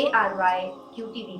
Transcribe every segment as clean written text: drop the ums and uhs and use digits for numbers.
ARYQTV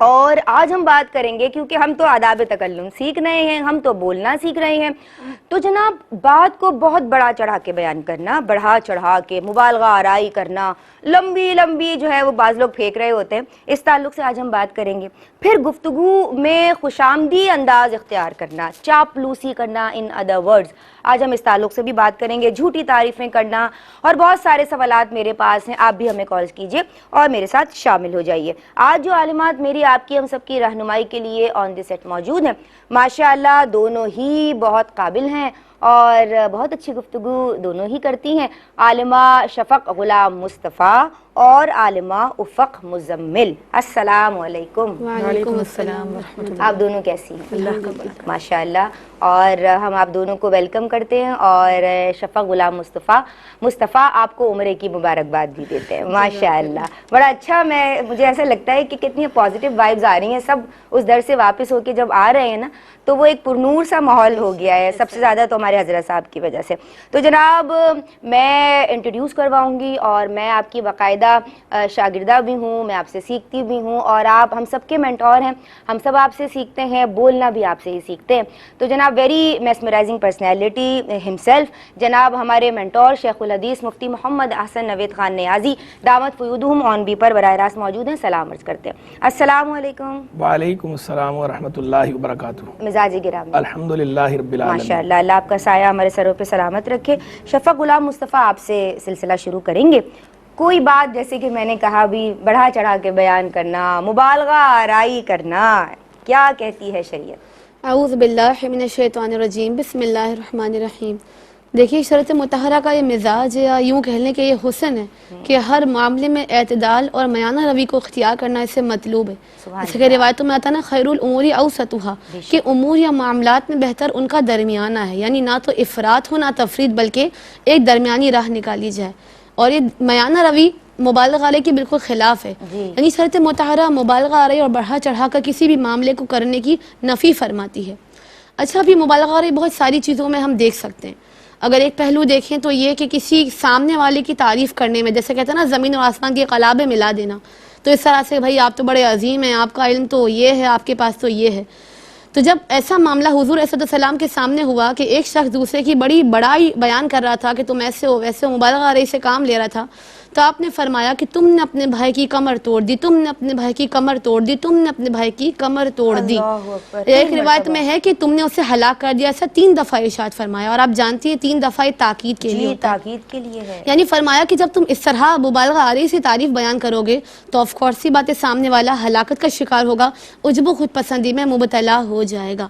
اور آج ہم بات کریں گے کیونکہ ہم تو آداب تکلم سیکھ رہے ہیں، ہم تو بولنا سیکھ رہے ہیں، تو جناب بات کو بہت بڑا چڑھا کے بیان کرنا، بڑھا چڑھا کے مبالغہ آرائی کرنا، لمبی لمبی جو ہے وہ بعض لوگ پھینک رہے ہوتے ہیں، اس تعلق سے آج ہم بات کریں گے۔ پھر گفتگو میں خوشامدی انداز اختیار کرنا، چاپلوسی کرنا، ان ادر ورڈز آج ہم اس تعلق سے بھی بات کریں گے، جھوٹی تعریفیں کرنا، اور بہت سارے سوالات میرے پاس ہیں، آپ بھی ہمیں کال کیجئے اور میرے ساتھ شامل ہو جائیے۔ آج جو عالمات میری آپ کی ہم سب کی رہنمائی کے لیے آن دی سیٹ موجود ہیں، ماشاءاللہ دونوں ہی بہت قابل ہیں اور بہت اچھی گفتگو دونوں ہی کرتی ہیں، عالمہ شفق غلام مصطفیٰ اور عالمہ افق مزمل۔ السلام علیکم۔ وعلیکم السلام ورحمۃ اللہ۔ آپ دونوں کیسی ہیں؟ اللہ کا بڑا ماشاءاللہ، اور ہم آپ دونوں کو ویلکم کرتے ہیں، اور شفق غلام مصطفیٰ آپ کو عمرے کی مبارکباد بھی دیتے ہیں۔ ماشاءاللہ بڑا اچھا، مجھے ایسا لگتا ہے کہ کتنی پازیٹیو وائبز آ رہی ہیں، سب اس در سے واپس ہو کے جب آ رہے ہیں نا تو وہ ایک پرنور سا ماحول ہو گیا ہے، سب سے زیادہ تو ہمارے حضرت صاحب کی وجہ سے۔ تو جناب میں انٹروڈیوس کرواؤں گی، اور میں آپ کی باقاعدہ شاگردہ بھی ہوں، میں آپ سے سیکھتی بھی ہوں، اور آپ ہم سب کے مینٹور ہیں، ہم سب آپ سے سیکھتے ہیں، بولنا بھی آپ سے ہی سیکھتے ہیں۔ تو جناب ویری میسمرائزنگ پرسنالٹی ہمسیلف، جناب ہمارے مینٹور شیخ الحدیث مفتی محمد احسن نوید خان نیازی دعوت فیودہم آن بی پر براہ راست موجود ہیں، سلام عرض کرتے ہیں۔ السلام علیکم۔ وعلیکم السلام ورحمۃ اللہ وبرکاتہ۔ مزاج گرامی الحمدللہ رب العالمین۔ ماشاءاللہ، اللہ آپ کا سایہ ہمارے سروں پہ سلامت رکھے۔ شفق غلام مصطفیٰ، آپ سے سلسلہ شروع کریں گے۔ کوئی بات جیسے کہ میں نے کہا بھی بڑھا چڑھا کے بیان کرنا، مبالغہ آرائی کرنا، کیا کہتی ہے شریعت؟ اعوذ باللہ من الشیطان الرجیم، بسم اللہ الرحمن الرحیم۔ دیکھیے شریعت مطہرہ کا یہ مزاج ہے، یا یوں کہہ لیں کہ یہ حسن ہے کہ ہر معاملے میں اعتدال اور میانہ روی کو اختیار کرنا اس سے مطلوب ہے۔ جیسے کہ روایتوں میں آتا ہے نا، خیر الامور اوسطھا، کہ امور یا معاملات میں بہتر ان کا درمیانہ ہے، یعنی نہ تو افراط ہو نہ تفرید، بلکہ ایک درمیانی راہ نکالی جائے۔ اور یہ میانہ روی مبالغہ آرائی کے بالکل خلاف ہے، یعنی شریعت مطہرہ مبالغہ آرائی اور بڑھا چڑھا کر کسی بھی معاملے کو کرنے کی نفی فرماتی ہے۔ اچھا، ابھی مبالغہ آرائی بہت ساری چیزوں میں ہم دیکھ سکتے ہیں۔ اگر ایک پہلو دیکھیں تو یہ کہ کسی سامنے والے کی تعریف کرنے میں، جیسے کہتے ہیں نا زمین اور آسمان کے قلابے ملا دینا، تو اس طرح سے بھائی آپ تو بڑے عظیم ہیں، آپ کا علم تو یہ ہے، آپ کے پاس تو یہ ہے۔ تو جب ایسا معاملہ حضور علیہ السلام کے سامنے ہوا کہ ایک شخص دوسرے کی بڑی بڑائی بیان کر رہا تھا کہ تم ایسے ہو ویسے ہو، مبالغہ آرائی سے کام لے رہا تھا، تو آپ نے فرمایا کہ تم نے اپنے بھائی کی کمر توڑ دی، تم نے اپنے بھائی کی کمر توڑ دی، تم نے اپنے بھائی کی کمر توڑ دی۔ ایک روایت میں ہے کہ تم نے اسے ہلاک کر دیا، ایسا 3 دفعہ ارشاد فرمایا، اور آپ جانتی ہیں 3 دفعہ تاکید کے لیے ہوتا ہے، تاکید کے لیے ہے، یعنی فرمایا کہ جب تم اس طرح مبالغہ آرائی سے تعریف بیان کرو گے تو آف کورس سی بات ہے سامنے والا ہلاکت کا شکار ہوگا، عجب و خود پسندی میں مبتلا ہو جائے گا۔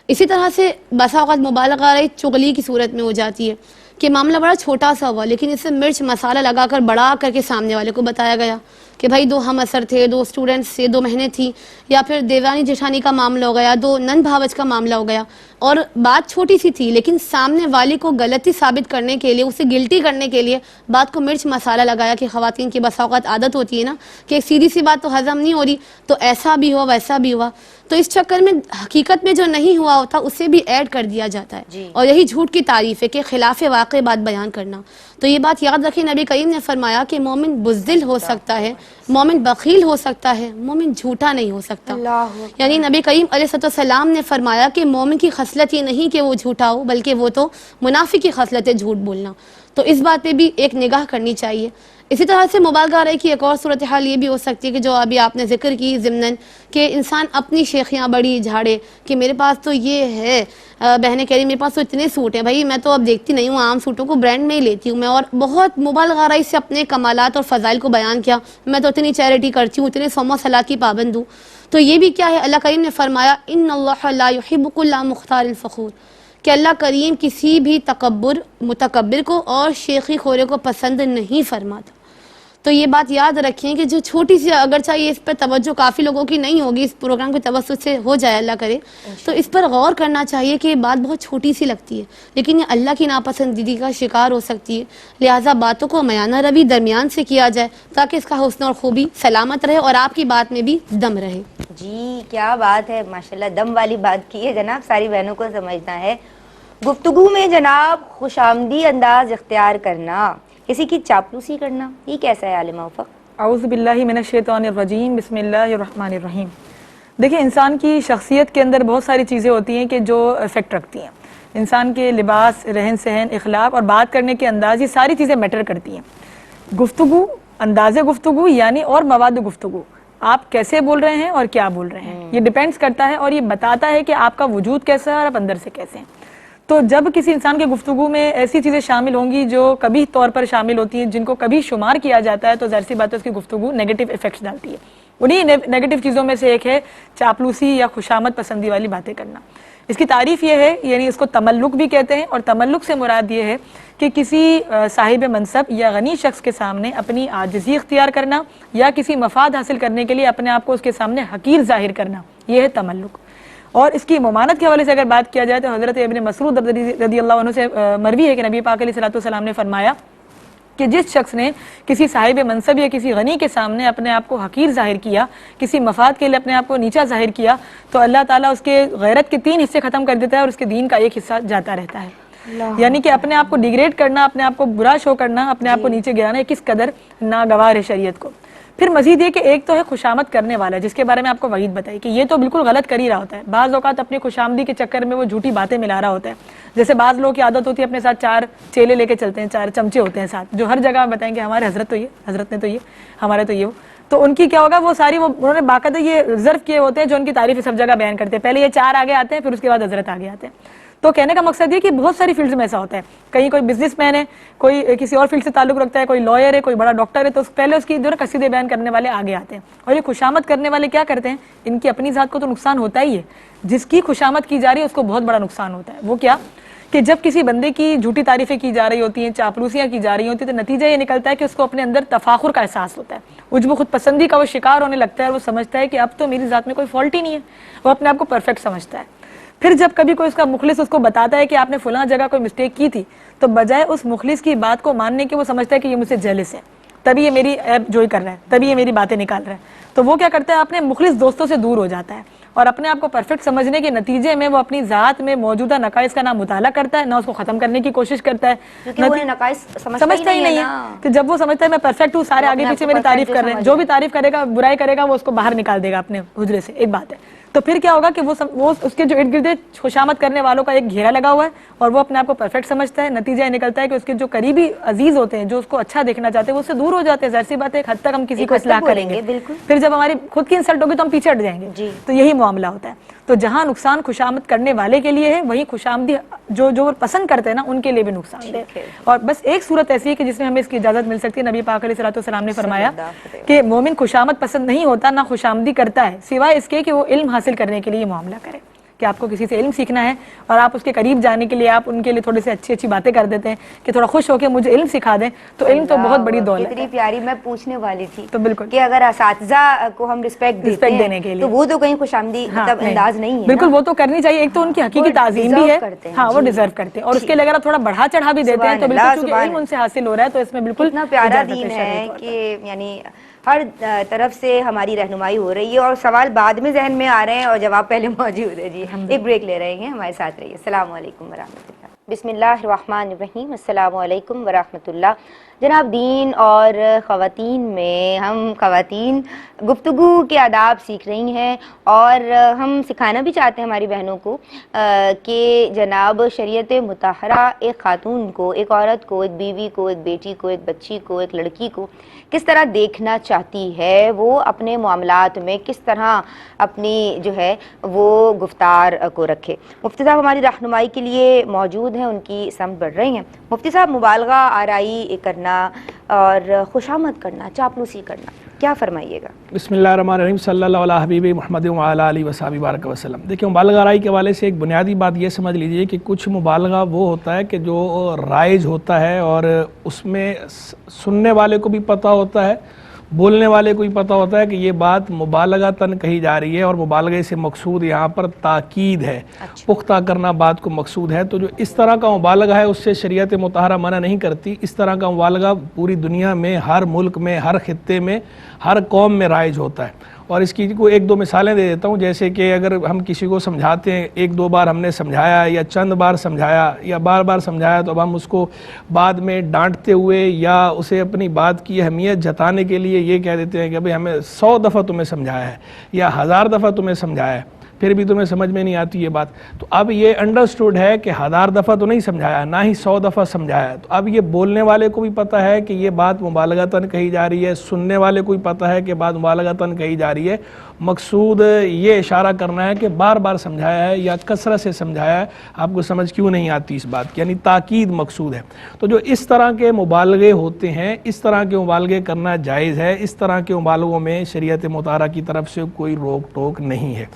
اسی طرح سے بسا اوقات مبالغہ آرائی چغلی کی صورت میں ہو جاتی ہے کہ معاملہ بڑا چھوٹا سا ہوا لیکن اسے مرچ مسالہ لگا کر بڑا کر کے سامنے والے کو بتایا گیا کہ بھائی 2 ہم اثر تھے، 2 اسٹوڈنٹس تھے، 2 بہنیں تھیں، یا پھر دیورانی جیٹھانی کا معاملہ ہو گیا، 2 نند بھاوج کا معاملہ ہو گیا، اور بات چھوٹی سی تھی لیکن سامنے والے کو غلطی ثابت کرنے کے لیے، اسے گلٹی کرنے کے لیے بات کو مرچ مسالہ لگایا کہ خواتین کی بسا اوقات عادت ہوتی ہے نا کہ ایک سیدھی سی بات تو ہضم نہیں ہو رہی، تو ایسا بھی ہوا ویسا بھی ہوا، تو اس چکر میں حقیقت میں جو نہیں ہوا ہوتا اسے بھی ایڈ کر دیا جاتا ہے، اور یہی جھوٹ کی تعریف ہے کہ خلاف واقع بات بیان کرنا۔ تو یہ بات یاد رکھیں، نبی کریم نے فرمایا کہ مومن بزدل ہو سکتا ہے، مومن بخیل ہو سکتا ہے، مومن جھوٹا نہیں ہو سکتا۔ یعنی نبی کریم علیہ السلام نے فرمایا کہ مومن کی خصلت یہ نہیں کہ وہ جھوٹا ہو، بلکہ وہ تو منافق کی خصلت ہے جھوٹ بولنا۔ تو اس بات پہ بھی ایک نگاہ کرنی چاہیے۔ اسی طرح سے مبالغہ آرائی کی ایک اور صورتحال یہ بھی ہو سکتی ہے کہ جو ابھی آپ نے ذکر کی ضمناً، کہ انسان اپنی شیخیاں بڑی جھاڑے کہ میرے پاس تو یہ ہے، بہنیں کہہ رہی میرے پاس تو اتنے سوٹ ہیں، بھائی میں تو اب دیکھتی نہیں ہوں، عام سوٹوں کو برانڈ میں ہی لیتی ہوں میں، اور بہت مبالغہ آرائی سے اپنے کمالات اور فضائل کو بیان کیا، میں تو اتنی چیریٹی کرتی ہوں، اتنے صوم و صلاۃ کی پابند ہوں۔ تو یہ بھی کیا ہے، اللہ کریم نے فرمایا ان اللہ لا یحب کل مختال فخور، کہ اللہ کریم کسی بھی متکبر کو اور شیخی خورے کو پسند نہیں فرماتا۔ تو یہ بات یاد رکھیں کہ جو چھوٹی سی، اگرچہ یہ اس پر توجہ کافی لوگوں کی نہیں ہوگی، اس پروگرام کے توسط سے ہو جائے اللہ کرے، تو اس پر غور کرنا چاہیے کہ یہ بات بہت چھوٹی سی لگتی ہے لیکن یہ اللہ کی ناپسندیدگی کا شکار ہو سکتی ہے، لہٰذا باتوں کو میانہ روی درمیان سے کیا جائے تاکہ اس کا حسن اور خوبی سلامت رہے اور آپ کی بات میں بھی دم رہے۔ جی کیا بات ہے، ماشاءاللہ دم والی بات کی ہے جناب، ساری بہنوں کو سمجھنا ہے۔ گفتگو میں جناب خوش آمدی انداز اختیار کرنا، کسی کی چاپلوسی کرنا، یہ کیسا ہے عالمہ افق؟ اعوذ باللہ من الشیطان الرجیم بسم اللہ الرحمن الرحیم. دیکھیں انسان کی شخصیت کے اندر بہت ساری چیزیں ہوتی ہیں کہ جو افیکٹ رکھتی ہیں. انسان کے لباس، رہن سہن، اخلاق اور بات کرنے کے انداز، یہ ساری چیزیں میٹر کرتی ہیں. گفتگو، انداز گفتگو یعنی اور مواد گفتگو، آپ کیسے بول رہے ہیں اور کیا بول رہے ہیں، یہ ڈیپینڈس کرتا ہے اور یہ بتاتا ہے کہ آپ کا وجود کیسا ہے اور آپ اندر سے کیسے ہیں. تو جب کسی انسان کے گفتگو میں ایسی چیزیں شامل ہوں گی جو کبھی طور پر شامل ہوتی ہیں، جن کو کبھی شمار کیا جاتا ہے، تو ظاہر سی بات ہے اس کی گفتگو نیگیٹو ایفیکٹس ڈالتی ہے. انہی نیگیٹو چیزوں میں سے ایک ہے چاپلوسی یا خوشامد پسندی والی باتیں کرنا. اس کی تعریف یہ ہے، یعنی اس کو تملق بھی کہتے ہیں، اور تملق سے مراد یہ ہے کہ کسی صاحب منصب یا غنی شخص کے سامنے اپنی عاجزی اختیار کرنا یا کسی مفاد حاصل کرنے کے لیے اپنے آپ کو اس کے سامنے حقیر ظاہر کرنا، یہ ہے تملق. اور اس کی ممانت کے حوالے سے اگر بات کیا جائے تو حضرت ابن مسعود رضی اللہ عنہ سے مروی ہے کہ نبی پاک علیہ السلام نے فرمایا کہ جس شخص نے کسی صاحب منصب یا کسی غنی کے سامنے اپنے آپ کو حقیر ظاہر کیا، کسی مفاد کے لیے اپنے آپ کو نیچا ظاہر کیا، تو اللہ تعالیٰ اس کے غیرت کے 3 حصے ختم کر دیتا ہے اور اس کے دین کا 1 حصہ جاتا رہتا ہے. یعنی کہ اپنے آپ کو ڈیگریڈ کرنا، اپنے آپ کو برا شو کرنا، اپنے آپ کو نیچے گرانا، یہ کس قدر ناگوار ہے شریعت کو. پھر مزید یہ کہ ایک تو ہے خوشامد کرنے والا، جس کے بارے میں آپ کو وعید بتائی کہ یہ تو بالکل غلط کر ہی رہا ہوتا ہے. بعض اوقات اپنی خوشامدی کے چکر میں وہ جھوٹی باتیں ملا رہا ہوتا ہے. جیسے بعض لوگوں کی عادت ہوتی ہے اپنے ساتھ 4 چیلے لے کے چلتے ہیں، 4 چمچے ہوتے ہیں ساتھ، جو ہر جگہ بتائیں کہ ہمارے حضرت تو یہ، حضرت نے تو یہ، ہمارے تو یہ ہو. تو ان کی کیا ہوگا، وہ ساری انہوں نے باقاعدہ یہ ریزرو کیے ہوتے ہیں جو ان کی تعریف سب جگہ بیان کرتے ہیں. پہلے یہ 4 آگے آتے ہیں، پھر اس کے بعد حضرت آگے آتے ہیں. تو کہنے کا مقصد یہ کہ بہت ساری فیلڈز میں ایسا ہوتا ہے. کہیں کوئی بزنس مین ہے، کوئی کسی اور فیلڈ سے تعلق رکھتا ہے، کوئی لائر ہے، کوئی بڑا ڈاکٹر ہے، تو پہلے اس کی جو ہے قصیدے بیان کرنے والے آگے آتے ہیں. اور یہ خوشامد کرنے والے کیا کرتے ہیں، ان کی اپنی ذات کو تو نقصان ہوتا ہی ہے، جس کی خوشامد کی جا رہی ہے اس کو بہت بڑا نقصان ہوتا ہے. وہ کیا کہ جب کسی بندے کی جھوٹی تعریفیں کی جا رہی ہوتی ہیں، چاپلوسیاں کی جا رہی ہوتی ہیں، تو نتیجہ یہ نکلتا ہے کہ اس کو اپنے اندر تفاخر کا احساس ہوتا ہے، عجب و خود پسندی کا وہ شکار ہونے لگتا ہے، اور وہ سمجھتا ہے کہ اب تو میری ذات میں کوئی فالٹ ہی نہیں ہے. وہ اپنے آپ کو پرفیکٹ سمجھتا ہے. پھر جب کبھی کوئی اس کا مخلص اس کو بتاتا ہے کہ آپ نے فلاں جگہ کوئی مسٹیک کی تھی، تو بجائے اس مخلص کی بات کو ماننے کے وہ سمجھتا ہے کہ یہ مجھ سے جیلس ہے، تبھی یہ میری ایپ جوئی کر رہا ہے، تبھی یہ میری باتیں نکال رہا ہے. تو وہ کیا کرتا ہے، اپنے مخلص دوستوں سے دور ہو جاتا ہے، اور اپنے آپ کو پرفیکٹ سمجھنے کے نتیجے میں وہ اپنی ذات میں موجودہ نقائص کا نہ مطالعہ کرتا ہے، نہ اس کو ختم کرنے کی کوشش کرتا ہے، کیونکہ وہ نقائص سمجھتا ہی نہیں ہے. کہ جب وہ سمجھتا ہے میں پرفیکٹ ہوں، سارے آگے پیچھے میری تعریف کر رہے ہیں، جو بھی تعریف کرے گا، برائی کرے گا، وہ اس کو باہر نکال دے گا اپنے حجرے سے. ایک بات ہے. تو پھر کیا ہوگا کہ وہ اس کے جو ارد گرد خوشامد کرنے والوں کا ایک گھیرا لگا ہوا ہے، اور وہ اپنے آپ کو پرفیکٹ سمجھتا ہے. نتیجہ یہ نکلتا ہے کہ اس کے جو قریبی عزیز ہوتے ہیں، جو اس کو اچھا دیکھنا چاہتے ہیں، وہ اس سے دور ہو جاتے ہیں. ظاہر سی بات ہے ایک حد تک ہم کسی کو اصلاح کریں گے، پھر جب ہماری خود کی انسلٹ ہوگی تو ہم پیچھے ہٹ جائیں گے. تو یہی معاملہ ہوتا ہے. تو جہاں نقصان خوشامد کرنے والے کے لیے ہے، وہیں خوشامدی جو پسند کرتے ہیں نا، ان کے لیے بھی نقصان ہے. اور بس ایک صورت ایسی ہے کہ جس میں ہمیں اس کی اجازت مل سکتی ہے. نبی پاک علیہ السلام نے فرمایا کہ مومن خوشامد پسند نہیں ہوتا، نہ خوشامدی کرتا ہے، سوائے اس کے کہ وہ علم حاصل کرنے کے لیے معاملہ کرے. کہ آپ کو کسی سے علم سیکھنا ہے اور آپ اس کے قریب جانے کے لیے آپ ان کے لیے تھوڑے سے اچھی باتیں کر دیتے ہیں کہ تھوڑا خوش ہو کے مجھے علم سکھا دیں، تو علم تو بہت بڑی دولت ہے. کتنی پیاری میں پوچھنے والی تھی تو بالکل کہ اگر اساتذہ کو ہم رسپیکٹ دینے کے لیے، تو وہ تو کہیں خوش آمدی مطلب انداز نہیں ہے. بالکل وہ تو کرنی چاہیے. ایک تو ان کی حقیقی تعظیم بھی ہے، ہاں وہ ڈیزرو کرتے ہیں. اور اس کے لیے اگر آپ تھوڑا بڑھا چڑھا بھی دیتے ہیں تو بالکل کیونکہ علم ان سے حاصل ہو رہا ہے، تو اس میں بالکل اتنا پیارا دین ہے کہ یعنی ہر طرف سے ہماری رہنمائی ہو رہی ہے. اور سوال بعد میں ذہن میں آ رہے ہیں اور جواب پہلے موجود ہے. جی ایک بریک لے رہے ہیں، ہمارے ساتھ رہیے. السلام علیکم ورحمۃ اللہ. بسم اللہ الرحمن الرحیم. السلام علیکم ورحمۃ اللہ. جناب، دین اور خواتین میں ہم خواتین گفتگو کے آداب سیکھ رہی ہیں، اور ہم سکھانا بھی چاہتے ہیں ہماری بہنوں کو کہ جناب شریعت مطہرہ ایک خاتون کو، ایک عورت کو، ایک بیوی کو، ایک بیٹی کو، ایک بچی کو، ایک لڑکی کو کس طرح دیکھنا چاہتی ہے، وہ اپنے معاملات میں کس طرح اپنی جو ہے وہ گفتار کو رکھے. مفتی صاحب ہماری رہنمائی کے لیے موجود ہیں، ان کی سمت بڑھ رہی ہیں. مفتی صاحب، مبالغہ آرائی کرنا اور خوشامد کرنا، چاپلوسی کرنا، کیا فرمائیے گا؟ بسم اللہ الرحمن الرحیم. صلی اللہ علیہ حبیب محمد وعلی آلہ وصحبہ بارک وسلم. دیکھیں، مبالغہ آرائی کے حوالے سے ایک بنیادی بات یہ سمجھ لیجئے کہ کچھ مبالغہ وہ ہوتا ہے کہ جو رائج ہوتا ہے اور اس میں سننے والے کو بھی پتہ ہوتا ہے، بولنے والے کو بھی پتہ ہوتا ہے کہ یہ بات مبالغتاً کہی جا رہی ہے، اور مبالغے سے مقصود یہاں پر تاکید ہے، پختہ کرنا بات کو مقصود ہے. تو جو اس طرح کا مبالغہ ہے اس سے شریعت مطہرہ منع نہیں کرتی. اس طرح کا مبالغہ پوری دنیا میں، ہر ملک میں، ہر خطے میں، ہر قوم میں رائج ہوتا ہے. اور اس کی کو ایک دو مثالیں دے دیتا ہوں. جیسے کہ اگر ہم کسی کو سمجھاتے ہیں، ایک دو بار ہم نے سمجھایا یا چند بار سمجھایا یا بار بار سمجھایا، تو اب ہم اس کو بعد میں ڈانٹتے ہوئے یا اسے اپنی بات کی اہمیت جتانے کے لیے یہ کہہ دیتے ہیں کہ بھئی ہمیں 100 دفعہ تمہیں سمجھایا ہے یا 1000 دفعہ تمہیں سمجھایا ہے، پھر بھی تمہیں سمجھ میں نہیں آتی یہ بات. تو اب یہ انڈرسٹوڈ ہے کہ 1000 دفعہ تو نہیں سمجھایا، نہ ہی 100 دفعہ سمجھایا. تو اب یہ بولنے والے کو بھی پتہ ہے کہ یہ بات مبالغتاً کہی جا رہی ہے، سننے والے کو بھی پتہ ہے کہ بات مبالغتاً کہی جا رہی ہے. مقصود یہ اشارہ کرنا ہے کہ بار بار سمجھایا ہے یا کثرت سے سمجھایا ہے، آپ کو سمجھ کیوں نہیں آتی اس بات کی، یعنی تاکید مقصود ہے. تو جو اس طرح کے مبالغے ہوتے ہیں، اس طرح کے مبالغے کرنا جائز ہے. اس طرح کے مبالغوں میں شریعت مطہرہ کی طرف سے کوئی روک ٹوک نہیں ہے.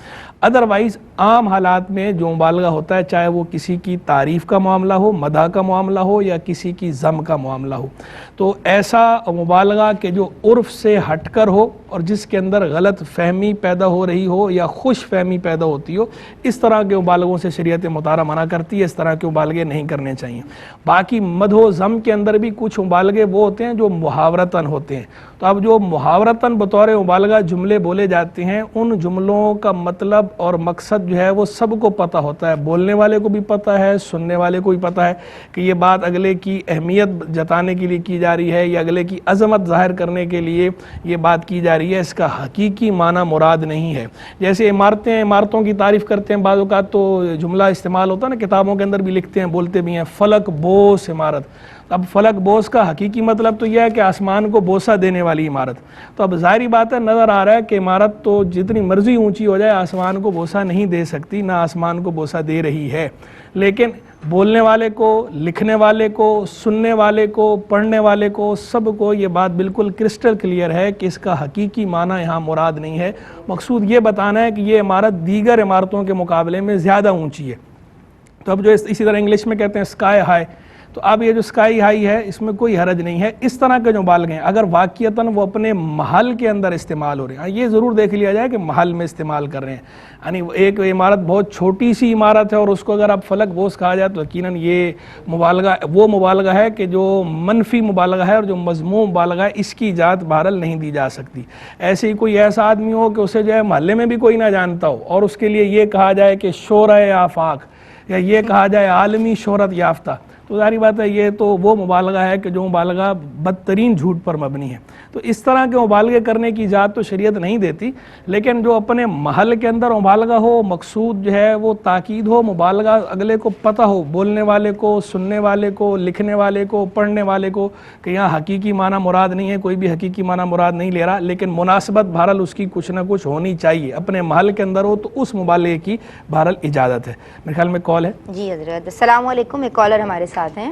ادروائز عام حالات میں جو مبالغہ ہوتا ہے، چاہے وہ کسی کی تعریف کا معاملہ ہو، مدح کا معاملہ ہو یا کسی کی ذم کا معاملہ ہو، تو ایسا مبالغہ کہ جو عرف سے ہٹ کر ہو اور جس کے اندر غلط فہمی پیدا ہو رہی ہو یا خوش فہمی پیدا ہوتی ہو، اس طرح کے مبالغوں سے شریعت مطہرہ منع کرتی ہے. اس طرح کے مبالغے نہیں کرنے چاہیے. باقی مدح و ذم کے اندر بھی کچھ مبالغے وہ ہوتے ہیں جو محاورتاً ہوتے ہیں. تو اب جو محاورتاً بطور مبالغہ جملے بولے جاتے ہیں، ان جملوں کا مطلب اور مقصد جو ہے وہ سب کو پتہ ہوتا ہے، بولنے والے کو بھی پتہ ہے، سننے والے کو بھی پتہ ہے کہ یہ بات اگلے کی اہمیت جتانے کے لیے کی جا رہی ہے یا اگلے کی عظمت ظاہر کرنے کے لیے یہ بات کی جا رہی ہے. اس کا حقیقی معنی مراد نہیں ہے. جیسے عمارتوں کی تعریف کرتے ہیں، بعض اوقات تو جملہ استعمال ہوتا ہے نا، کتابوں کے اندر بھی لکھتے ہیں، بولتے بھی ہیں، فلک بوس عمارت. اب فلک بوس کا حقیقی مطلب تو یہ ہے کہ آسمان کو بوسہ دینے والی عمارت. تو اب ظاہری بات ہے، نظر آ رہا ہے کہ عمارت تو جتنی مرضی اونچی ہو جائے آسمان کو بوسہ نہیں دے سکتی، نہ آسمان کو بوسہ دے رہی ہے. لیکن بولنے والے کو، لکھنے والے کو، سننے والے کو، پڑھنے والے کو، سب کو یہ بات بالکل کرسٹل کلیئر ہے کہ اس کا حقیقی معنی یہاں مراد نہیں ہے. مقصود یہ بتانا ہے کہ یہ عمارت دیگر عمارتوں کے مقابلے میں زیادہ اونچی ہے. تو اب جو اسی طرح انگلش میں کہتے ہیں اسکائی ہائی، تو اب یہ جو اسکائی ہائی ہے اس میں کوئی حرج نہیں ہے. اس طرح کے جو مبالغے ہیں اگر واقعتاً وہ اپنے محل کے اندر استعمال ہو رہے ہیں، یہ ضرور دیکھ لیا جائے کہ محل میں استعمال کر رہے ہیں. یعنی ایک عمارت بہت چھوٹی سی عمارت ہے اور اس کو اگر آپ فلک بوس کہا جائے تو یقیناً یہ مبالغہ وہ مبالغہ ہے کہ جو منفی مبالغہ ہے اور جو مذموم مبالغہ ہے، اس کی اجازت بہرحال نہیں دی جا سکتی. ایسے ہی کوئی ایسا آدمی ہو کہ اسے جو ہے محلے میں بھی کوئی نہ جانتا ہو اور اس کے لیے یہ کہا جائے کہ شہرہ آفاق یا یہ کہا جائے عالمی شہرت یافتہ، تو ظاہری بات ہے یہ تو وہ مبالغہ ہے کہ جو مبالغہ بدترین جھوٹ پر مبنی ہے. تو اس طرح کے مبالغے کرنے کی اجازت تو شریعت نہیں دیتی. لیکن جو اپنے محل کے اندر مبالغہ ہو، مقصود جو ہے وہ تاکید ہو، مبالغہ اگلے کو پتہ ہو، بولنے والے کو، سننے والے کو، لکھنے والے کو، پڑھنے والے کو، کہ یہاں حقیقی معنی مراد نہیں ہے، کوئی بھی حقیقی معنی مراد نہیں لے رہا، لیکن مناسبت بہرحال اس کی کچھ نہ کچھ ہونی چاہیے. اپنے محل کے اندر ہو تو اس مبالغے کی بہرحال اجازت ہے. میرے خیال میں کال ہے. جی حضرت، السلام علیکم. ایک کالر ہمارے ساتھ ہیں.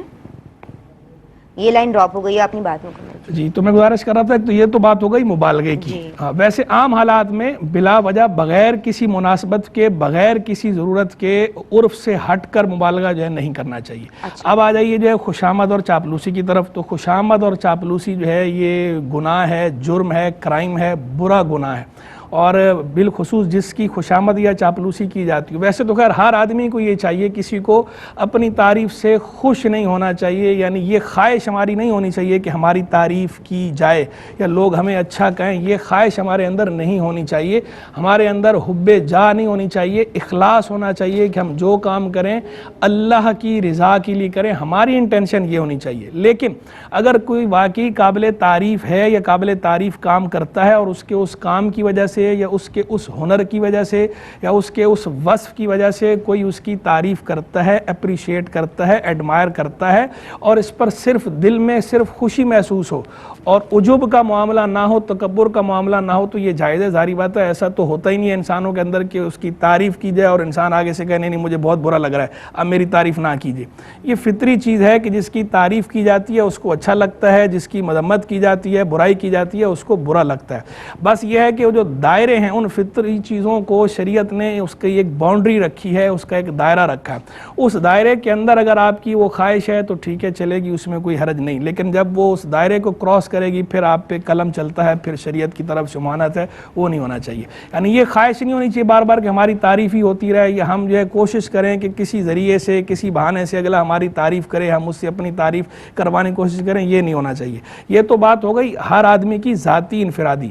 یہ لائن ڈراپ ہو گئی ہے، اپنی بات مکمل. جی تو میں گزارش کر رہا تھا تو یہ تو بات ہو گئی مبالغے کی. ہاں ویسے عام حالات میں بلا وجہ بغیر کسی مناسبت کے، بغیر کسی ضرورت کے، عرف سے ہٹ کر مبالغہ جو ہے نہیں کرنا چاہیے. اب آ جائیے جو ہے خوشامد اور چاپلوسی کی طرف. تو خوشامد اور چاپلوسی جو ہے یہ گناہ ہے، جرم ہے، کرائم ہے، برا گناہ ہے. اور بالخصوص جس کی خوشامد یا چاپلوسی کی جاتی ہے. ویسے تو خیر ہر آدمی کو یہ چاہیے، کسی کو اپنی تعریف سے خوش نہیں ہونا چاہیے، یعنی یہ خواہش ہماری نہیں ہونی چاہیے کہ ہماری تعریف کی جائے یا لوگ ہمیں اچھا کہیں. یہ خواہش ہمارے اندر نہیں ہونی چاہیے. ہمارے اندر حب جاہ نہیں ہونی چاہیے. اخلاص ہونا چاہیے کہ ہم جو کام کریں اللہ کی رضا کے لیے کریں. ہماری انٹینشن یہ ہونی چاہیے. لیکن اگر کوئی واقعی قابل تعریف ہے یا قابل تعریف کام کرتا ہے اور اس کے اس کام کی وجہ سے یا اس کے اس ہنر کی وجہ سے یا اس کے اس وصف کی وجہ سے کوئی اس کی تعریف کرتا ہے، اپریشیٹ کرتا ہے، ایڈمائر کرتا ہے اور اس پر صرف دل میں صرف خوشی محسوس ہو اور عجب کا معاملہ نہ ہو، تکبر کا معاملہ نہ ہو، تو یہ جائز ہے. ظاہری بات ہے ایسا تو ہوتا ہی نہیں ہے انسانوں کے اندر کہ اس کی تعریف کی جائے اور انسان آگے سے کہے نہیں مجھے بہت برا لگ رہا ہے، اب میری تعریف نہ کیجیے. یہ فطری چیز ہے کہ جس کی تعریف کی جاتی ہے اس کو اچھا لگتا ہے، جس کی مذمت کی جاتی ہے، برائی کی جاتی ہے، اس کو برا لگتا ہے. بس یہ ہے کہ جو دائرے ہیں ان فطری چیزوں کو شریعت نے اس کی ایک باؤنڈری رکھی ہے، اس کا ایک دائرہ رکھا ہے. اس دائرے کے اندر اگر آپ کی وہ خواہش ہے تو ٹھیک ہے چلے گی، اس میں کوئی حرج نہیں. لیکن جب وہ اس دائرے کو کراس کرے گی پھر آپ پہ قلم چلتا ہے، پھر شریعت کی طرف سے ممانعت ہے، وہ نہیں ہونا چاہیے. یعنی یہ خواہش نہیں ہونی چاہیے بار بار کہ ہماری تعریف ہی ہوتی رہے یا ہم جو ہے کوشش کریں کہ کسی ذریعے سے، کسی بہانے سے اگلا ہماری تعریف کرے، ہم اس سے اپنی تعریف کروانے کی کوشش کریں. یہ نہیں ہونا چاہیے. یہ تو بات ہو گئی ہر آدمی کی ذاتی انفرادی.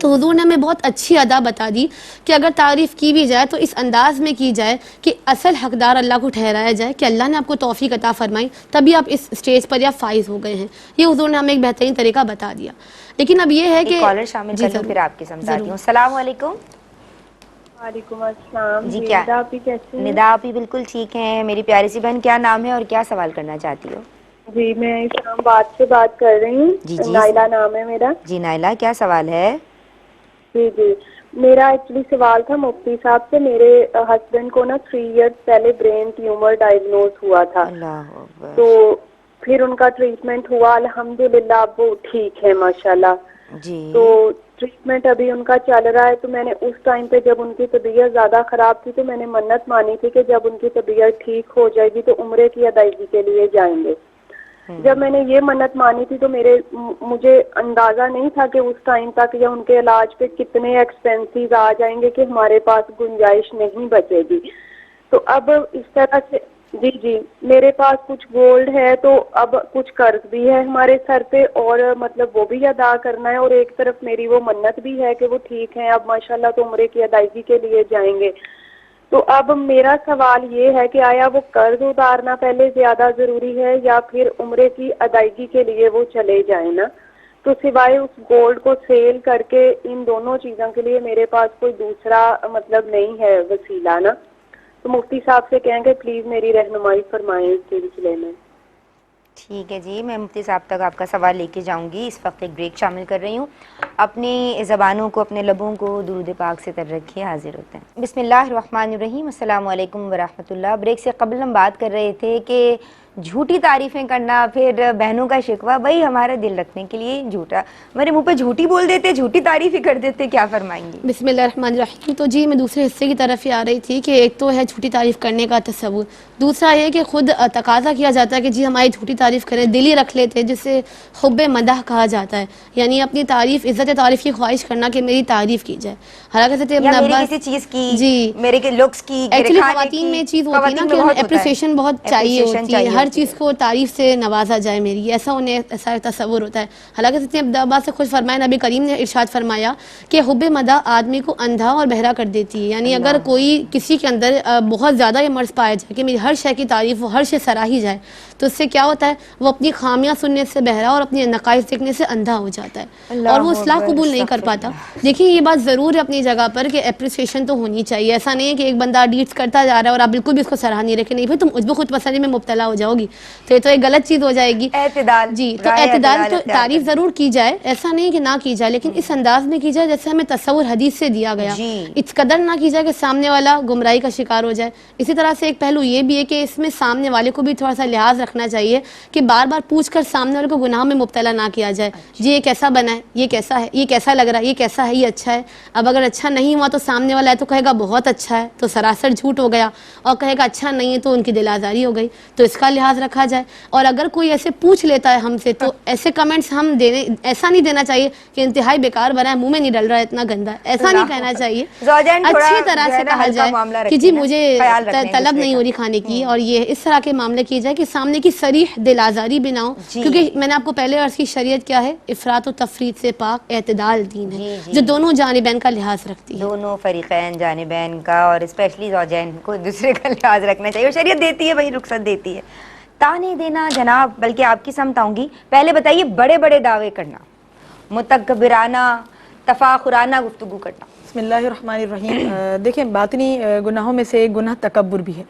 تو حضور نے ہمیں بہت اچھی ادا بتا دی کہ اگر تعریف کی بھی جائے تو اس انداز میں کی جائے کہ اصل حقدار اللہ کو ٹھہرایا جائے کہ اللہ نے آپ کو توفیق عطا فرمائی تبھی آپ اس سٹیج پر یا فائز ہو گئے ہیں. یہ حضور نے ہمیں ایک بہترین طریقہ بتا دیا. لیکن اب یہ ہے کہ کالر شامل کر لوں پھر آپ کے سمجھاتی ہوں. السلام علیکم. وعلیکم السلام. جی کیا ندا آپی کیسے ہیں؟ ندا آپی بالکل ٹھیک ہیں. میری پیاری سی بہن کیا نام ہے اور کیا سوال کرنا چاہتی ہو؟ جی میں اسلام آباد سے بات کر رہی ہوں. جی نائلہ نام ہے میرا. جی نائلہ کیا سوال ہے؟ جی میرا ایکچولی سوال تھا مفتی صاحب سے. میرے ہسبینڈ کو نا 3 ایئرس پہلے برین ٹیومر ڈائگنوز ہوا تھا. اللہ اکبر. تو پھر ان کا ٹریٹمنٹ ہوا, الحمدللہ اب وہ ٹھیک ہے ماشاءاللہ. جی تو ٹریٹمنٹ ابھی ان کا چل رہا ہے. تو میں نے اس ٹائم پہ جب ان کی طبیعت زیادہ خراب تھی تو میں نے منت مانی تھی کہ جب ان کی طبیعت ٹھیک ہو جائے گی تو عمرے کی ادائیگی کے لیے جائیں گے. جب میں نے یہ منت مانی تھی تو مجھے اندازہ نہیں تھا کہ اس ٹائم تک یا ان کے علاج پہ کتنے ایکسپینسیز آ جائیں گے کہ ہمارے پاس گنجائش نہیں بچے گی. تو اب اس طرح سے جی میرے پاس کچھ گولڈ ہے تو اب کچھ قرض بھی ہے ہمارے سر پہ اور مطلب وہ بھی ادا کرنا ہے, اور ایک طرف میری وہ منت بھی ہے کہ وہ ٹھیک ہیں اب ماشاءاللہ تو عمرے کی ادائیگی کے لیے جائیں گے. تو اب میرا سوال یہ ہے کہ آیا وہ قرض اتارنا پہلے زیادہ ضروری ہے یا پھر عمرے کی ادائیگی کے لیے وہ چلے جائیں نا. تو سوائے اس گولڈ کو سیل کر کے ان دونوں چیزوں کے لیے میرے پاس کوئی دوسرا مطلب نہیں ہے وسیلہ نا. تو مفتی صاحب سے کہیں کہ پلیز میری رہنمائی فرمائیں اس سلسلے میں. ٹھیک ہے جی, میں مفتی صاحب تک آپ کا سوال لے کے جاؤں گی. اس وقت ایک بریک شامل کر رہی ہوں. اپنی زبانوں کو اپنے لبوں کو درود پاک سے تر رکھیے. حاضر ہوتے ہیں. بسم اللہ الرحمن الرحیم. السلام علیکم ورحمۃ اللہ. بریک سے قبل ہم بات کر رہے تھے کہ جھوٹی تعریفیں کرنا, پھر بہنوں کا شکوہ, بھائی ہمارا دل رکھنے کے لیے جھوٹا, ہمارے منہ پہ جھوٹی بول دیتے, جھوٹی تعریفیں کر دیتے, کیا فرمائیں گی؟ بسم اللہ الرحمن الرحیم. تو جی میں دوسرے حصے کی طرف ہی آ رہی تھی کہ ایک تو ہے جھوٹی تعریف کرنے کا تصور, دوسرا یہ کہ خود تقاضا کیا جاتا ہے کہ جی ہماری جھوٹی تعریف کریں, دل ہی رکھ لیتے جسے حب مدح کہا جاتا ہے, یعنی اپنی تعریف, عزت تعریف کی خواہش کرنا کہ میری تعریف کی جائے. حالانکہ یا میری کسی چیز کی, جی میرے کے لکس کی, ایکچولی خواتین میں چیز ہوتی ہے نا کہ انہیں اپریسیشن بہت چاہیے ہوتی ہے, ہر چیز کو تعریف سے نوازا جائے میری, ایسا انہیں ایسا تصور ہوتا ہے. حالانکہ عباس سے خود فرمایا, نبی کریم نے ارشاد فرمایا کہ حب مدح آدمی کو اندھا اور بہرا کر دیتی ہے. یعنی اگر کوئی کسی کے اندر بہت زیادہ یہ مرض پایا جائے کہ میری ہر شے کی تعریف, وہ ہر شے سراہی جائے, تو اس سے کیا ہوتا ہے, وہ اپنی خامیاں سننے سے بہرا اور اپنی نقائص دیکھنے سے اندھا ہو جاتا ہے اور وہ اصلاح قبول نہیں کر پاتا. دیکھیے یہ بات ضرور ہے اپنی جگہ پر کہ اپریسیشن تو ہونی چاہیے. ایسا نہیں ہے کہ ایک بندہ ڈیٹس کرتا جا رہا ہے اور آپ بالکل بھی اس کو سراہ نہیں رکھے, نہیں بھائی تم عجب و خود پسندی میں مبتلا ہو جاؤ گی, تو یہ تو ایک غلط چیز ہو جائے گی. اعتدال, جی تو اعتدال تو تعریف ضرور کی جائے, ایسا نہیں کہ نہ کی جائے, لیکن اس انداز میں کی جائے جیسے ہمیں تصور حدیث سے دیا گیا. اس قدر نہ کی جائے کہ سامنے والا گمراہی کا شکار ہو جائے. اسی طرح سے ایک پہلو یہ بھی ہے کہ اس میں سامنے والے کو بھی تھوڑا سا لحاظ رکھنا چاہیے کہ بار بار پوچھ کر سامنے والے کو گناہ میں مبتلا نہ کیا جائے. جی یہ کیسا بنا ہے, یہ کیسا ہے, یہ کیسا لگ رہا ہے, یہ کیسا ہے, یہ اچھا ہے. اب اگر اچھا نہیں ہوا تو سامنے والا ہے تو کہے گا بہت اچھا ہے, تو سراسر جھوٹ ہو گیا, اور کہے گا اچھا نہیں ہے تو ان کی دل آزاری ہو گئی. تو اس کا لحاظ رکھا جائے. اور اگر کوئی ایسے پوچھ لیتا ہے ہم سے تو ایسے کمنٹس ہم ایسا نہیں دینا چاہیے کہ انتہائی بیکار بنا ہے, منہ میں نہیں ڈل رہا ہے, اتنا گندا ہے, ایسا نہیں کہنا چاہیے. اچھی طرح سے کہا جائے کہ جی مجھے طلب نہیں ہو رہی کھانے کی, اور یہ اس طرح کے معاملے کیے جائے کہ سامنے کی صریح دل آزاری بھی نہ ہو. کیونکہ میں نے آپ کو پہلے عرض کی, شریعت کیا ہے, افراط و تفریط سے پاک اعتدال دین ہے, جو دونوں جانبین کا لحاظ رکھتی ہے, دونوں فریقین جانبین کا, اور اسپیشلی زوجین کو دوسرے کا لحاظ رکھنا چاہیے. اور شریعت دیتی ہے, وہی رخصت دیتی ہے. تانے دینا جناب, بلکہ آپ کی سمت آؤں گی, پہلے بتائیے بڑے بڑے دعوے کرنا, متکبرانہ تفاخرانہ گفتگو کرنا. بسم اللہ الرحمن الرحیم. دیکھیں باطنی گناہوں میں سے ایک گناہ تکبر بھی ہے,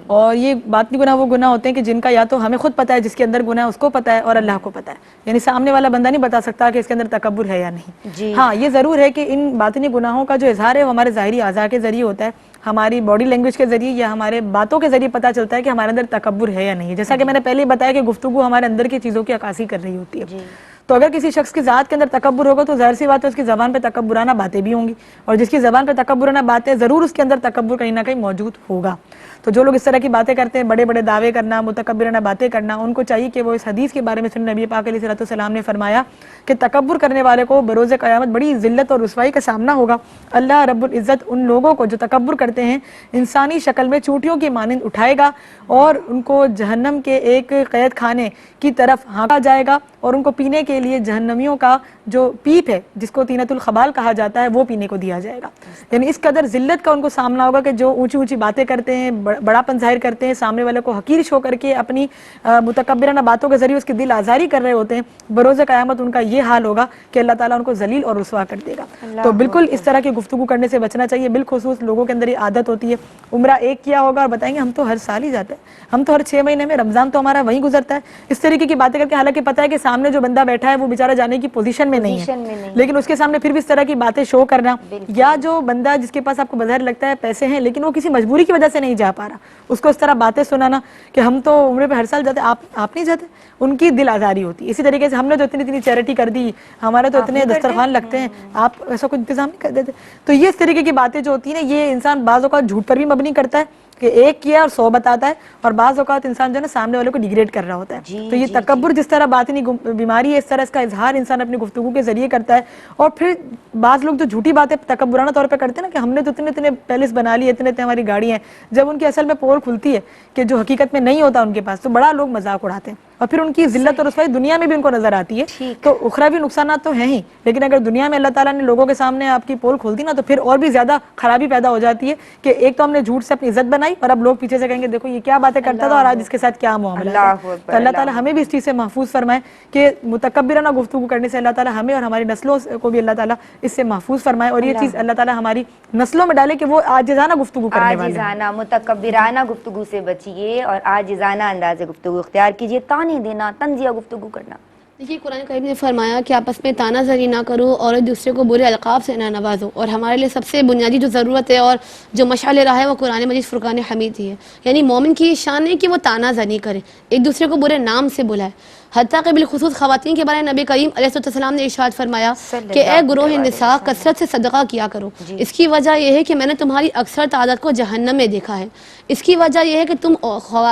اور یہ باطنی گناہ وہ گناہ ہوتے ہیں کہ جن کا یا تو ہمیں خود پتہ ہے, جس کے اندر گناہ ہے اس کو پتہ ہے اور اللہ کو پتہ ہے, یعنی سامنے والا بندہ نہیں بتا سکتا کہ اس کے اندر تکبر ہے یا نہیں. ہاں یہ ضرور ہے کہ ان باطنی گناہوں کا جو اظہار ہے وہ ہمارے ظاہری اعضاء کے ذریعے ہوتا ہے, ہماری باڈی لینگویج کے ذریعے یا ہمارے باتوں کے ذریعے پتہ چلتا ہے کہ ہمارے اندر تکبر ہے یا نہیں. جیسا کہ میں نے پہلے بتایا کہ گفتگو ہمارے اندر کی چیزوں کی عکاسی کر رہی ہوتی ہے. تو اگر کسی شخص کی ذات کے اندر تکبر ہوگا تو ظاہر سی بات ہے اس کی زبان پہ تکبرانہ باتیں بھی ہوں گی, اور جس کی زبان پہ تکبرانہ باتیں, ضرور اس کے اندر تکبر کہیں نہ کہیں موجود ہوگا. تو جو لوگ اس طرح کی باتیں کرتے ہیں, بڑے بڑے دعوے کرنا, متکبرانہ باتیں کرنا, ان کو چاہیے کہ وہ اس حدیث کے بارے میں سنیں. نبی پاک علیہ الصلوۃ والسلام نے فرمایا کہ تکبر کرنے والے کو بروز قیامت بڑی ذلت اور رسوائی کا سامنا ہوگا. اللہ رب العزت ان لوگوں کو جو تکبر کرتے ہیں انسانی شکل میں چوٹیوں کی مانند اٹھائے گا, اور ان کو جہنم کے ایک قید خانے کی طرف ہانکا جائے گا, اور ان کو پینے کے کے لیے جہنمیوں کا جو پیپ ہے جس کو طینۃ الخبال کہا جاتا ہے وہ پینے کو دیا جائے گا. یعنی اس قدر ذلت کا ان کو سامنا ہوگا کہ جو اونچی اونچی باتیں کرتے ہیں, بڑا پن ظاہر کرتے ہیں, سامنے والے کو حقیر شو کر کے اپنی متکبرانہ باتوں کے ذریعے اس کی دل آزاری کر رہے ہوتے ہیں, بروز قیامت ان کا یہ حال ہوگا کہ اللہ تعالیٰ ان کو ذلیل اور رسوا کر دے گا. تو بالکل اس طرح کی گفتگو کرنے سے بچنا چاہیے. بالخصوص لوگوں کے اندر یہ عادت ہوتی ہے, عمرہ ایک کیا ہوگا اور بتائیں گے ہم تو ہر سال ہی جاتے ہیں, ہم تو ہر 6 مہینے میں, رمضان تو ہمارا وہیں گزرتا ہے, اس طریقے کی باتیں کر کے, حالانکہ پتہ ہے کہ سامنے جو بندہ بیٹھا ہے وہ بیچارہ جانے کی پوزیشن میں نہیں ہے, لیکن اس کے سامنے پھر بھی اس طرح کی باتیں شو کرنا, یا جو بندہ جس کے پاس آپ کو بظاہر لگتا ہے پیسے ہیں لیکن وہ کسی مجبوری کی وجہ سے نہیں جا پا رہا, اس کو اس طرح باتیں سنانا کہ ہم تو عمرے پہ ہر سال جاتے, آپ نہیں جاتے, ان کی دل آزاری ہوتی ہے. اسی طریقے سے ہم نے تو اتنی چیریٹی کر دی, ہمارے تو اتنے دسترخوان لگتے ہیں, آپ ایسا کوئی انتظام نہیں کر دیتے. تو یہ اس طریقے کی باتیں جو ہوتی ہیں نا, یہ انسان بعض اوقات جھوٹ پر بھی مبنی کرتا ہے کہ ایک کیا اور 100 بتاتا ہے, اور بعض اوقات انسان جو ہے نا سامنے والے کو ڈیگریڈ کر رہا ہوتا ہے. تو یہ تکبر جس طرح باطنی بیماری ہے, اس طرح اس کا اظہار انسان اپنی گفتگو کے ذریعے کرتا ہے. اور پھر بعض لوگ جو جھوٹی باتیں تکبرانہ طور پہ کرتے ہیں نا کہ ہم نے تو اتنے پیلس بنا لیے, اتنے ہماری گاڑیاں ہیں, جب ان کی اصل میں پور کھلتی ہے کہ جو حقیقت میں نہیں ہوتا ان کے پاس, تو بڑا لوگ مذاق اڑاتے ہیں, اور پھر ان کی ذلت اور رسوائی دنیا میں بھی ان کو نظر آتی ہے. تو اخروی نقصانات تو ہیں ہی, لیکن اگر دنیا میں اللہ تعالیٰ نے لوگوں کے سامنے آپ کی پول کھول دی نا, تو پھر اور بھی زیادہ خرابی پیدا ہو جاتی ہے کہ ایک تو ہم نے جھوٹ سے اپنی عزت بنائی, اور اب لوگ پیچھے سے کہیں گے دیکھو یہ کیا باتیں کرتا تھا اور آج اس کے ساتھ کیا معاملہ ہے. تو اللہ تعالیٰ ہمیں بھی اس چیز سے محفوظ فرمائے کہ متکبرانہ گفتگو کرنے سے اللہ تعالیٰ ہمیں اور ہماری نسلوں کو بھی اللہ تعالیٰ اس سے محفوظ فرمائے, اور یہ چیز اللہ تعالیٰ ہماری نسلوں میں ڈالے کہ وہ عاجزانہ گفتگو کرنے والے ہیں. عاجزانہ متکبرانہ گفتگو سے بچیے اور عاجزانہ انداز گفتگو اختیار کیجیے. تانے دینا, طنزیہ گفتگو کرنا. دیکھیے قرآن کریم نے فرمایا کہ آپس میں تانا زری نہ کرو اور ایک دوسرے کو برے القاب سے نہ نوازو, اور ہمارے لیے سب سے بنیادی جو ضرورت ہے اور جو مشعل راہ ہے وہ قرآن مجید فرقان حمید ہی ہے. یعنی مومن کی شان ہے کہ وہ تانا زنی کرے, ایک دوسرے کو برے نام سے بلائے. حتیٰ کہ بالخصوص خواتین کے بارے میں نبی کریم علیہ السلام نے ارشاد فرمایا کہ اے گروہ نساء کثرت سے صدقہ کیا کرو, اس کی وجہ یہ ہے کہ میں نے تمہاری اکثر تعداد کو جہنم میں دیکھا ہے. اس کی وجہ یہ ہے کہ تم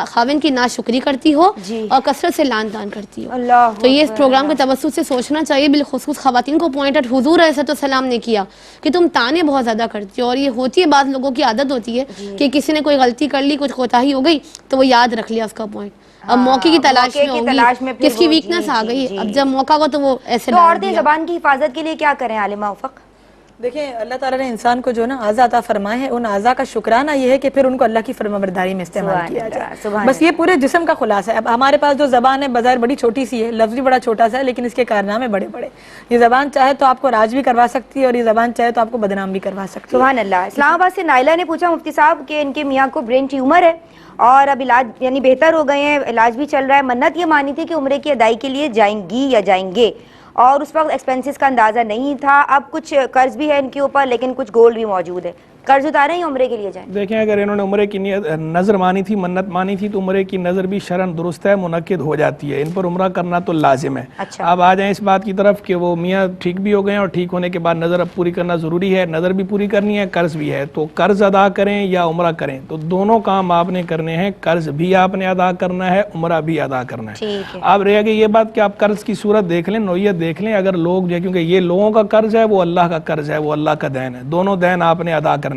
خاوند کی ناشکری کرتی ہو اور کثرت سے لان تان کرتی ہو. تو یہ اس پروگرام کے توسط سے سوچنا چاہیے, بالخصوص خواتین کو پوائنٹ آؤٹ حضور علیہ السلام نے کیا کہ تم تانے بہت زیادہ کرتی ہو, اور یہ ہوتی ہے بعض لوگوں کی عادت ہوتی ہے کہ کسی نے کوئی غلطی کر لی, کچھ کوتاہی ہو گئی تو وہ یاد رکھ لیا اس کا پوائنٹ, اب موقع کی تلاش میں ہوں گی, کس کی ویکنس آ گئی, اب جب موقع کو تو وہ ایسے. تو عورتیں زبان کی حفاظت کے لیے کیا کریں عالمہ افق؟ دیکھیں اللہ تعالیٰ نے انسان کو جو نا اعضاء عطا فرمائے ہیں, ان اعضاء کا شکرانہ یہ ہے کہ پھر ان کو اللہ کی فرمانبرداری میں استعمال کیا جائے. بس یہ پورے جسم کا خلاصہ ہے. اب ہمارے پاس جو زبان ہے بظاہر بڑی چھوٹی سی ہے, لفظ بھی بڑا چھوٹا سا ہے, لیکن اس کے کارنامے بڑے بڑے. یہ زبان چاہے تو آپ کو راج بھی کروا سکتی ہے, اور یہ زبان چاہے تو آپ کو بدنام بھی کروا سکتی ہے. سبحان اللہ. اسلام آباد سے نائلہ نے پوچھا مفتی صاحب کہ ان کے میاں کو برین ٹیومر ہے اور اب علاج یعنی بہتر ہو گئے ہیں, علاج بھی چل رہا ہے. منت یہ مانی تھی کہ عمرے کی ادائی کے لیے جائیں گی یا جائیں گے, اور اس وقت ایکسپینسز کا اندازہ نہیں تھا. اب کچھ قرض بھی ہے ان کے اوپر, لیکن کچھ گولڈ بھی موجود ہے. قرض اتاریں یا عمرے کے لیے جائیں؟ دیکھیں اگر انہوں نے عمرے کی نظر مانی تھی, منت مانی تھی, تو عمرے کی نظر بھی شرعاً درست ہے, منعقد ہو جاتی ہے. ان پر عمرہ کرنا تو لازم ہے. اب آ جائیں اس بات کی طرف کہ وہ میاں ٹھیک بھی ہو گئے ہیں, اور ٹھیک ہونے کے بعد نظر اب پوری کرنا ضروری ہے. نظر بھی پوری کرنی ہے, قرض بھی ہے, تو قرض ادا کریں یا عمرہ کریں, تو دونوں کام آپ نے کرنے ہیں. قرض بھی آپ نے ادا کرنا ہے, عمرہ بھی ادا کرنا ہے. اب رہے گی یہ بات کہ آپ قرض کی صورت دیکھ لیں, نوعیت دیکھ لیں. اگر لوگ جو ہے, کیونکہ یہ لوگوں کا قرض ہے, وہ اللہ کا قرض ہے, وہ اللہ کا دین ہے, دونوں دین آپ نے ادا کرنے.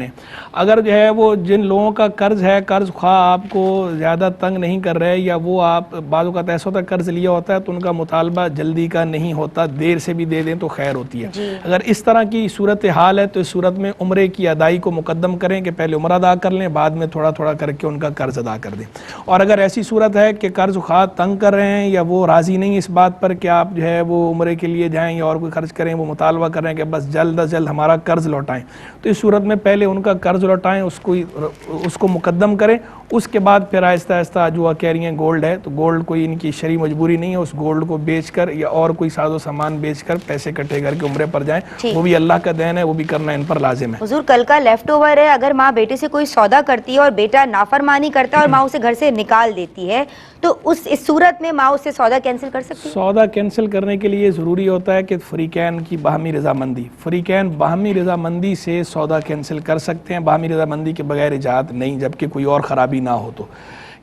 اگر جو ہے وہ جن لوگوں کا قرض ہے, قرض خواہ آپ کو زیادہ تنگ نہیں کر رہے, یا وہ آپ بعض اوقات ایسا ہوتا ہے قرض لیا ہوتا ہے تو ان کا مطالبہ جلدی کا نہیں ہوتا, دیر سے بھی دے دیں تو خیر ہوتی ہے. اگر اس طرح کی صورت حال ہے تو اس صورت میں عمرے کی ادائی کو مقدم کریں کہ پہلے عمرہ ادا کر لیں, بعد میں تھوڑا تھوڑا کر کے ان کا قرض ادا کر دیں. اور اگر ایسی صورت ہے کہ قرض خواہ تنگ کر رہے ہیں, یا وہ راضی نہیں اس بات پر کہ آپ جو ہے وہ عمرے کے لیے جائیں یا اور کوئی خرچ کریں, وہ مطالبہ کر رہے ہیں کہ بس جلد از جلد ہمارا قرض لوٹائیں, تو اس صورت میں پہلے ان کا قرض لوٹائیں, اس کو مقدم کریں. اس کے بعد پھر آہستہ آہستہ جو کہہ رہی ہیں گولڈ ہے, تو گولڈ کوئی ان کی شرعی مجبوری نہیں ہے, اس گولڈ کو بیچ کر یا اور کوئی ساز و سامان بیچ کر پیسے اکٹھے کر کے عمرے پر جائیں. وہ بھی اللہ کا دین ہے, وہ بھی کرنا ان پر لازم ہے. حضور کل کا لیفٹ اوور ہے, اگر ماں بیٹے سے کوئی سودا کرتی ہے اور بیٹا نافرمانی کرتا ہے اور ماں اسے گھر سے نکال دیتی ہے, تو اس صورت میں ماں اسے سودا کینسل کر سکتی ہے؟ سودا کینسل کرنے کے لیے ضروری ہوتا ہے کہ فریقین کی باہمی رضامندی, فریقین باہمی رضامندی سے سودا کینسل کر سکتے ہیں, باہمی رضامندی کے بغیر اجازت نہیں, جبکہ کوئی اور خرابی نہ ہو تو.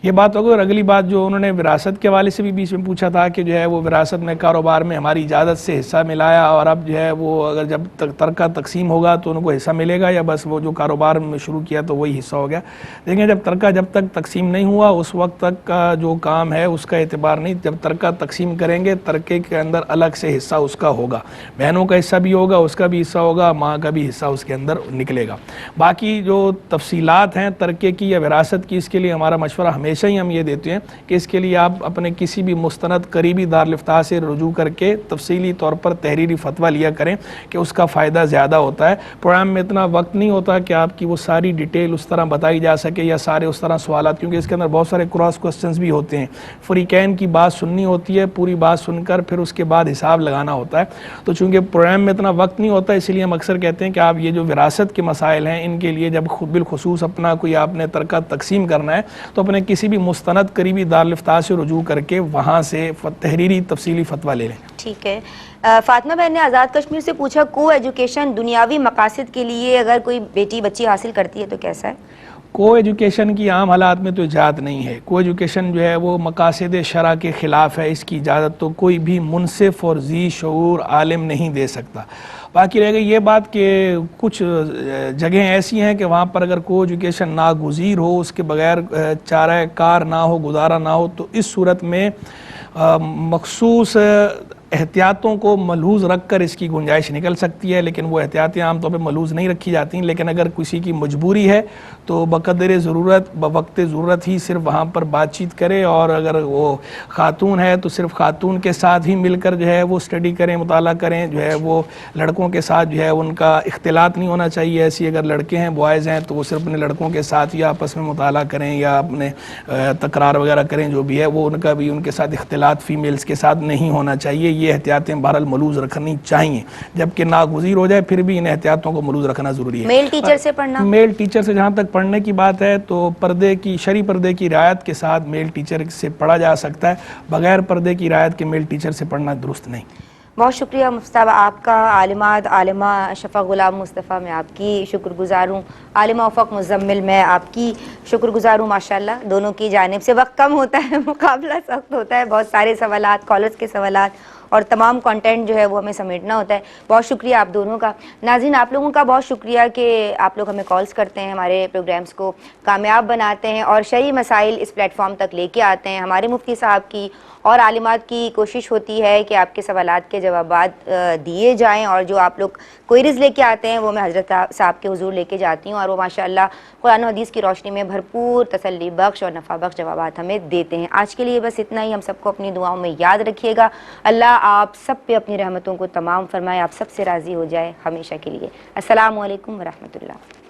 یہ بات ہوگی. اور اگلی بات جو انہوں نے وراثت کے حوالے سے بھی بیچ میں پوچھا تھا کہ جو ہے وہ وراثت میں کاروبار میں ہماری اجازت سے حصہ ملایا اور اب جو ہے وہ اگر جب ترکہ تقسیم ہوگا تو ان کو حصہ ملے گا یا بس وہ جو کاروبار میں شروع کیا تو وہی حصہ ہو گیا. دیکھیں جب ترکہ جب تک تقسیم نہیں ہوا اس وقت تک کا جو کام ہے اس کا اعتبار نہیں. جب ترکہ تقسیم کریں گے ترکے کے اندر الگ سے حصہ اس کا ہوگا, بہنوں کا حصہ بھی ہوگا, اس کا بھی حصہ ہوگا, ماں کا بھی حصہ اس کے اندر نکلے گا. باقی جو تفصیلات ہیں ترکے کی یا وراثت کی اس کے لیے ہمارا مشورہ ہمیشہ ہی ہم یہ دیتے ہیں کہ اس کے لیے آپ اپنے کسی بھی مستند قریبی دارالفتاء سے رجوع کر کے تفصیلی طور پر تحریری فتویٰ لیا کریں کہ اس کا فائدہ زیادہ ہوتا ہے. پروگرام میں اتنا وقت نہیں ہوتا کہ آپ کی وہ ساری ڈیٹیل اس طرح بتائی جا سکے یا سارے اس طرح سوالات, کیونکہ اس کے اندر بہت سارے کراس کوسچنز بھی ہوتے ہیں. فریقین کی بات سننی ہوتی ہے, پوری بات سن کر پھر اس کے بعد حساب لگانا ہوتا ہے. تو چونکہ پروگرام میں اتنا وقت نہیں ہوتا اس لیے ہم اکثر کہتے ہیں کہ آپ یہ جو وراثت کے مسائل ہیں ان کے لیے جب بالخصوص اپنا کوئی آپ نے ترکہ تقسیم کرنا ہے تو اپنے کسی بھی مستند قریبی دارالفتاء سے رجوع کر کے وہاں سے تحریری تفصیلی فتویٰ لے لیں. ٹھیک ہے. فاطمہ بہن نے آزاد کشمیر سے پوچھا کو ایجوکیشن دنیاوی مقاصد کے لیے اگر کوئی بیٹی بچی حاصل کرتی ہے تو کیسا ہے؟ کو ایجوکیشن کی عام حالات میں تو اجازت نہیں ہے. کو ایجوکیشن جو ہے وہ مقاصد شرع کے خلاف ہے, اس کی اجازت تو کوئی بھی منصف اور ذی شعور عالم نہیں دے سکتا. باقی رہ گئی یہ بات کہ کچھ جگہیں ایسی ہیں کہ وہاں پر اگر کو ایجوکیشن ناگزیر ہو, اس کے بغیر چارہ کار نہ ہو, گزارا نہ ہو, تو اس صورت میں مخصوص احتیاطوں کو ملحوظ رکھ کر اس کی گنجائش نکل سکتی ہے. لیکن وہ احتیاطیں عام طور پہ ملحوظ نہیں رکھی جاتی ہیں. لیکن اگر کسی کی مجبوری ہے تو بقدر ضرورت بوقت ضرورت ہی صرف وہاں پر بات چیت کرے, اور اگر وہ خاتون ہے تو صرف خاتون کے ساتھ ہی مل کر جو ہے وہ اسٹڈی کریں, مطالعہ کریں. جو ہے وہ لڑکوں کے ساتھ جو ہے ان کا اختلاط نہیں ہونا چاہیے. ایسی اگر لڑکے ہیں بوائز ہیں تو وہ صرف اپنے لڑکوں کے ساتھ یا آپس میں مطالعہ کریں یا اپنے تکرار وغیرہ کریں, جو بھی ہے وہ ان کا بھی ان کے ساتھ اختلاط فیمیلز کے ساتھ نہیں ہونا چاہیے. یہ احتیاطیں بہرحال ملحوظ رکھنی چاہیے. جبکہ ناگزیر ہو جائے پھر بھی ان احتیاطوں کو ملحوظ رکھنا ضروری ہے. میل ٹیچر سے پڑھنا, میل ٹیچر سے جہاں تک پڑھنے کی بات ہے تو پردے کی شرعی پردے کی رعایت کے ساتھ میل ٹیچر سے پڑھا جا سکتا ہے. بغیر پردے کی رعایت کے میل ٹیچر سے پڑھنا درست نہیں. بہت شکریہ مصطفیٰ آپ کا. عالمات عالمہ شفا غلام مصطفیٰ میں آپ کی شکر گزار ہوں. عالمہ افق مزمل میں آپ کی شکر گزار ہوں. ماشاءاللہ دونوں کی جانب سے وقت کم ہوتا ہے, مقابلہ سخت ہوتا ہے, بہت سارے سوالات, کالرز کے سوالات اور تمام کنٹینٹ جو ہے وہ ہمیں سمیٹنا ہوتا ہے. بہت شکریہ آپ دونوں کا. ناظرین آپ لوگوں کا بہت شکریہ کہ آپ لوگ ہمیں کالز کرتے ہیں, ہمارے پروگرامز کو کامیاب بناتے ہیں اور شرعی مسائل اس پلیٹ فارم تک لے کے آتے ہیں. ہمارے مفتی صاحب کی اور عالمات کی کوشش ہوتی ہے کہ آپ کے سوالات کے جوابات دیے جائیں, اور جو آپ لوگ کوئریز لے کے آتے ہیں وہ میں حضرت صاحب کے حضور لے کے جاتی ہوں, اور وہ ماشاءاللہ قرآن و حدیث کی روشنی میں بھرپور تسلی بخش اور نفع بخش جوابات ہمیں دیتے ہیں. آج کے لیے بس اتنا ہی. ہم سب کو اپنی دعاؤں میں یاد رکھیے گا. اللہ آپ سب پہ اپنی رحمتوں کو تمام فرمائے, آپ سب سے راضی ہو جائے ہمیشہ کے لیے. السلام علیکم ورحمۃ اللہ.